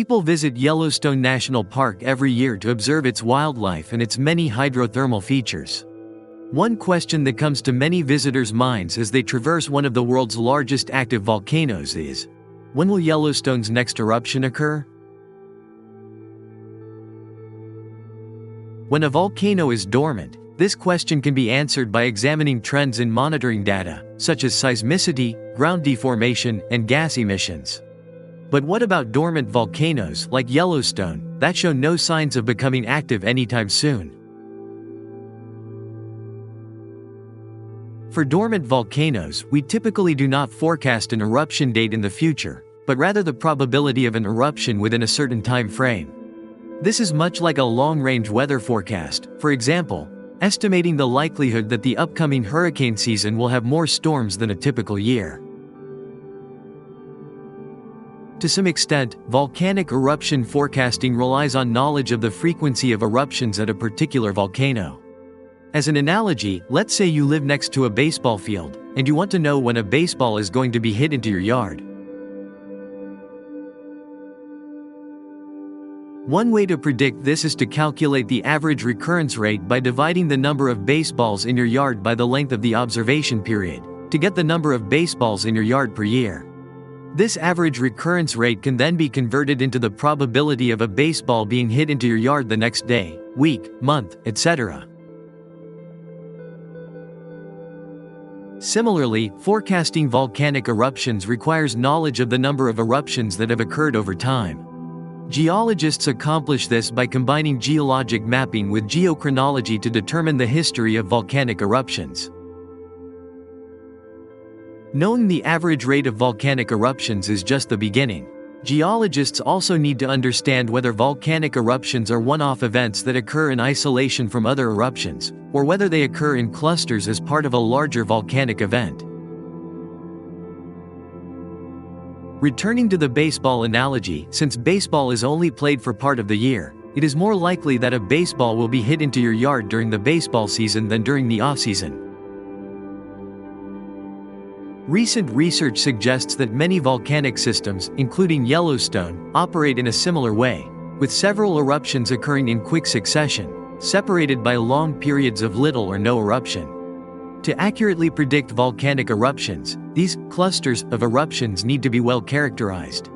People visit Yellowstone National Park every year to observe its wildlife and its many hydrothermal features. One question that comes to many visitors' minds as they traverse one of the world's largest active volcanoes is, when will Yellowstone's next eruption occur? When a volcano is dormant, this question can be answered by examining trends in monitoring data, such as seismicity, ground deformation, and gas emissions. But what about dormant volcanoes like Yellowstone that show no signs of becoming active anytime soon? For dormant volcanoes, we typically do not forecast an eruption date in the future, but rather the probability of an eruption within a certain time frame. This is much like a long-range weather forecast, for example, estimating the likelihood that the upcoming hurricane season will have more storms than a typical year. To some extent, volcanic eruption forecasting relies on knowledge of the frequency of eruptions at a particular volcano. As an analogy, let's say you live next to a baseball field, and you want to know when a baseball is going to be hit into your yard. One way to predict this is to calculate the average recurrence rate by dividing the number of baseballs in your yard by the length of the observation period, to get the number of baseballs in your yard per year. This average recurrence rate can then be converted into the probability of a baseball being hit into your yard the next day, week, month, etc. Similarly, forecasting volcanic eruptions requires knowledge of the number of eruptions that have occurred over time. Geologists accomplish this by combining geologic mapping with geochronology to determine the history of volcanic eruptions. Knowing the average rate of volcanic eruptions is just the beginning. Geologists also need to understand whether volcanic eruptions are one-off events that occur in isolation from other eruptions, or whether they occur in clusters as part of a larger volcanic event. Returning to the baseball analogy, since baseball is only played for part of the year, it is more likely that a baseball will be hit into your yard during the baseball season than during the off-season. Recent research suggests that many volcanic systems, including Yellowstone, operate in a similar way, with several eruptions occurring in quick succession, separated by long periods of little or no eruption. To accurately predict volcanic eruptions, these clusters of eruptions need to be well characterized.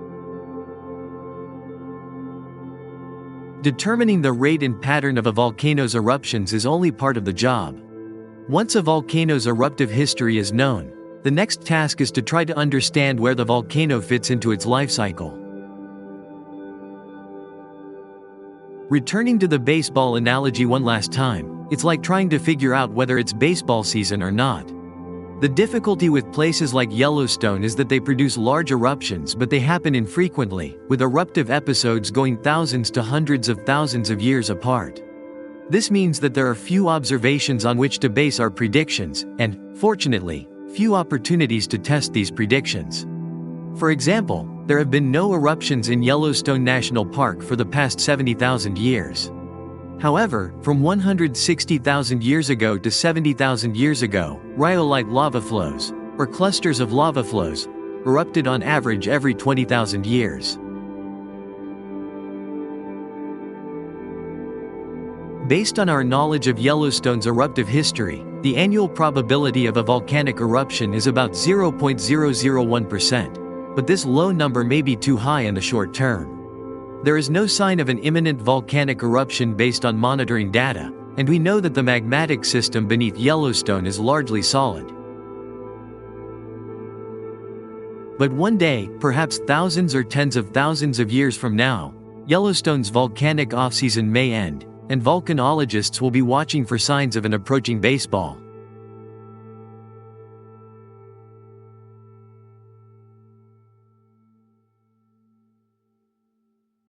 Determining the rate and pattern of a volcano's eruptions is only part of the job. Once a volcano's eruptive history is known, the next task is to try to understand where the volcano fits into its life cycle. Returning to the baseball analogy one last time, it's like trying to figure out whether it's baseball season or not. The difficulty with places like Yellowstone is that they produce large eruptions, but they happen infrequently, with eruptive episodes going thousands to hundreds of thousands of years apart. This means that there are few observations on which to base our predictions, and, fortunately, few opportunities to test these predictions. For example, there have been no eruptions in Yellowstone National Park for the past 70,000 years. However, from 160,000 years ago to 70,000 years ago, rhyolite lava flows, or clusters of lava flows, erupted on average every 20,000 years. Based on our knowledge of Yellowstone's eruptive history, the annual probability of a volcanic eruption is about 0.001%, but this low number may be too high in the short term. There is no sign of an imminent volcanic eruption based on monitoring data, and we know that the magmatic system beneath Yellowstone is largely solid. But one day, perhaps thousands or tens of thousands of years from now, Yellowstone's volcanic off-season may end, and volcanologists will be watching for signs of an approaching baseball.